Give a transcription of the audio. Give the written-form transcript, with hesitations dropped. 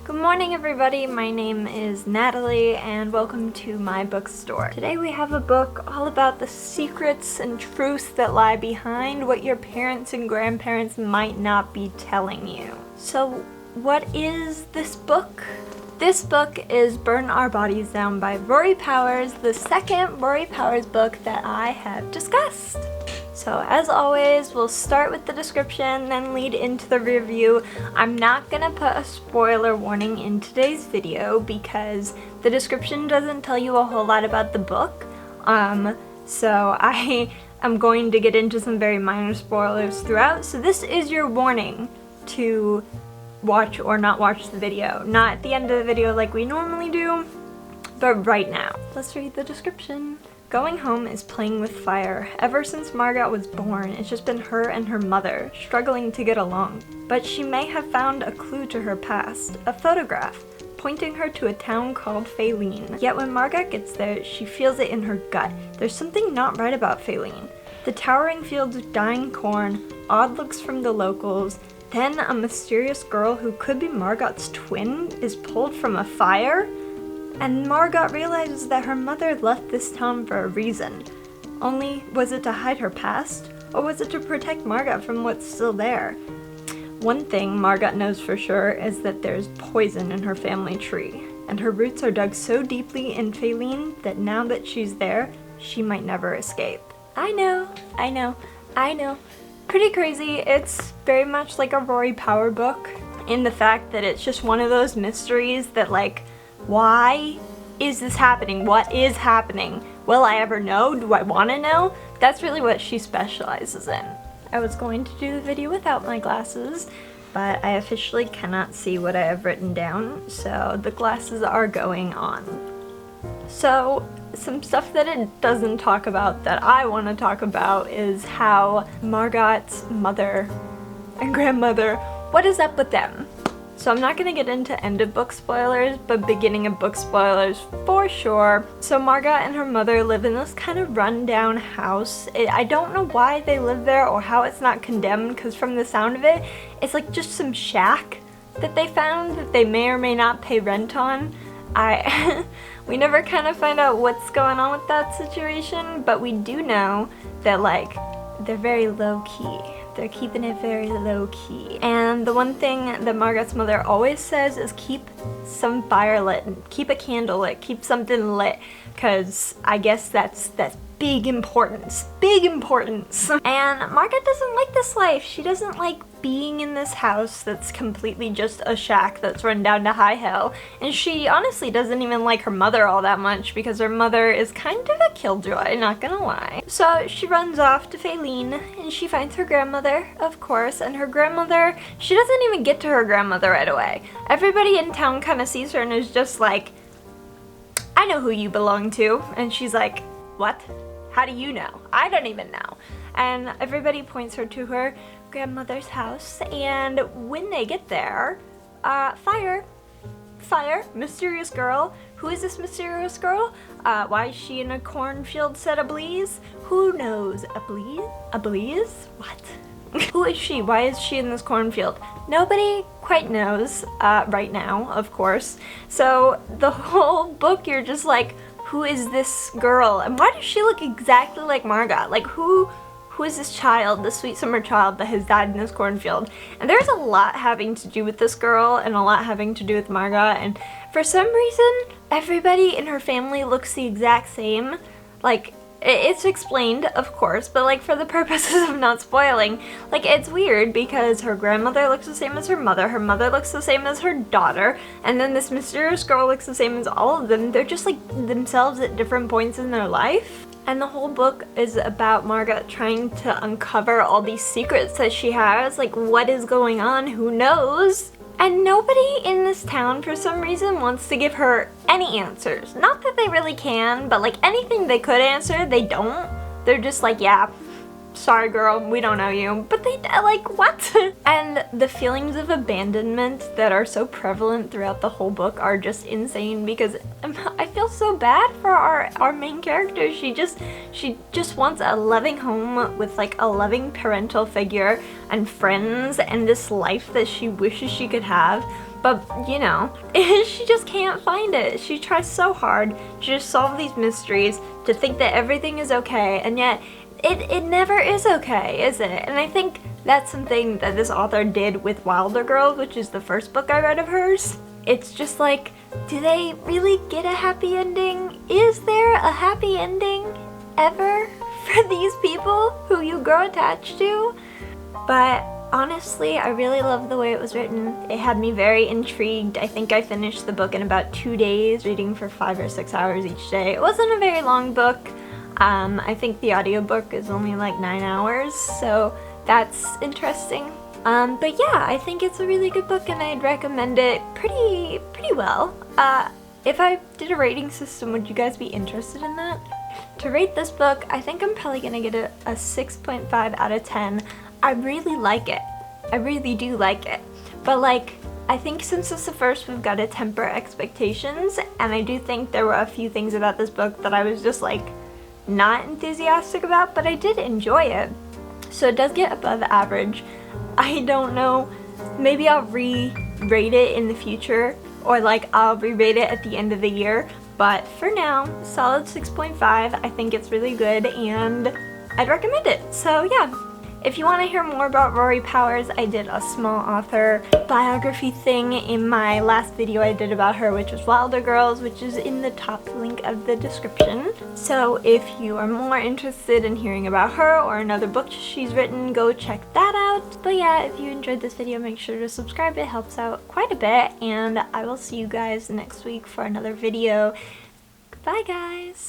Good morning everybody, my name is Natalie and welcome to my bookstore. Today we have a book all about the secrets and truths that lie behind what your parents and grandparents might not be telling you. So what is this book? This book is Burn Our Bodies Down by Rory Powers, the second Rory Powers book that I have discussed. So as always, we'll start with the description, then lead into the review. I'm not gonna put a spoiler warning in today's video because the description doesn't tell you a whole lot about the book. So I am going to get into some very minor spoilers throughout. So this is your warning to watch or not watch the video. Not at the end of the video like we normally do, but right now. Let's read the description. Going home is playing with fire. Ever since Margot was born, it's just been her and her mother, struggling to get along. But she may have found a clue to her past, a photograph, pointing her to a town called Faline. Yet when Margot gets there, she feels it in her gut. There's something not right about Faline. The towering fields of dying corn, odd looks from the locals, then a mysterious girl who could be Margot's twin is pulled from a fire? And Margot realizes that her mother left this town for a reason. Only, was it to hide her past? Or was it to protect Margot from what's still there? One thing Margot knows for sure is that there's poison in her family tree, and her roots are dug so deeply in Faline that now that she's there, she might never escape. I know. Pretty crazy. It's very much like a Rory Powers book in the fact that it's just one of those mysteries that like, why is this happening? What is happening? Will I ever know? Do I want to know? That's really what she specializes in. I was going to do the video without my glasses, but I officially cannot see what I have written down, so the glasses are going on. So, some stuff that it doesn't talk about that I want to talk about is how Margot's mother and grandmother, what is up with them? So I'm not going to get into end of book spoilers, but beginning of book spoilers for sure. So Margot and her mother live in this kind of rundown house. I don't know why they live there or how it's not condemned, because from the sound of it, it's like just some shack that they found that they may or may not pay rent on. We never kind of find out what's going on with that situation, but we do know that like they're very low-key. They're keeping it very low-key. And the one thing that Margot's mother always says is keep some fire lit, keep a candle lit, keep something lit, because I guess that's big importance. And Margot doesn't like this life. She doesn't like being in this house that's completely just a shack that's run down to high hell. And she honestly doesn't even like her mother all that much because her mother is kind of a killjoy, not gonna lie. So she runs off to Faline and she finds her grandmother, of course, and her grandmother, she doesn't even get to her grandmother right away. Everybody in town kind of sees her and is just like, I know who you belong to. And she's like, what? How do you know? I don't even know. And everybody points her to her grandmother's house, and when they get there, fire, mysterious girl. Who is this mysterious girl? Why is she in a cornfield set ablaze? Who knows? Ablaze? What? Who is she? Why is she in this cornfield? Nobody quite knows right now, of course. So the whole book you're just like, who is this girl? And why does she look exactly like Margot? Like who is this child, this sweet summer child that has died in this cornfield? And there's a lot having to do with this girl and a lot having to do with Margot, and for some reason everybody in her family looks the exact same. Like it's explained, of course, but like for the purposes of not spoiling, like it's weird because her grandmother looks the same as her mother looks the same as her daughter, and then this mysterious girl looks the same as all of them. They're just like themselves at different points in their life. And the whole book is about Margot trying to uncover all these secrets that she has, like what is going on, who knows? And nobody in this town, for some reason, wants to give her any answers. Not that they really can, but like anything they could answer, they don't. They're just like, yeah, sorry girl, we don't know you. But they, like, what? And the feelings of abandonment that are so prevalent throughout the whole book are just insane because I feel so bad for our main character. She just wants a loving home with like a loving parental figure and friends and this life that she wishes she could have. But, you know, she just can't find it. She tries so hard to just solve these mysteries, to think that everything is okay, and yet it never is okay, is it? And I think that's something that this author did with Wilder Girls, which is the first book I read of hers. It's just like, do they really get a happy ending? Is there a happy ending ever for these people who you grow attached to? But honestly, I really love the way it was written. It had me very intrigued. I think I finished the book in about 2 days, reading for 5 or 6 hours each day. It wasn't a very long book. I think the audiobook is only like 9 hours, so that's interesting. But yeah, I think it's a really good book and I'd recommend it pretty well. If I did a rating system, would you guys be interested in that? To rate this book, I think I'm probably gonna get a 6.5 out of 10. I really like it. I really do like it. But like, I think since it's the first, we've got to temper expectations, and I do think there were a few things about this book that I was just like not enthusiastic about, but I did enjoy it. So it does get above average. I don't know, maybe I'll re-rate it in the future, or like I'll re-rate it at the end of the year, but for now, solid 6.5. I think it's really good and I'd recommend it. So yeah. If you want to hear more about Rory Powers, I did a small author biography thing in my last video I did about her, which was Wilder Girls, which is in the top link of the description. So if you are more interested in hearing about her or another book she's written, go check that out. But yeah, if you enjoyed this video, make sure to subscribe. It helps out quite a bit, and I will see you guys next week for another video. Goodbye, guys!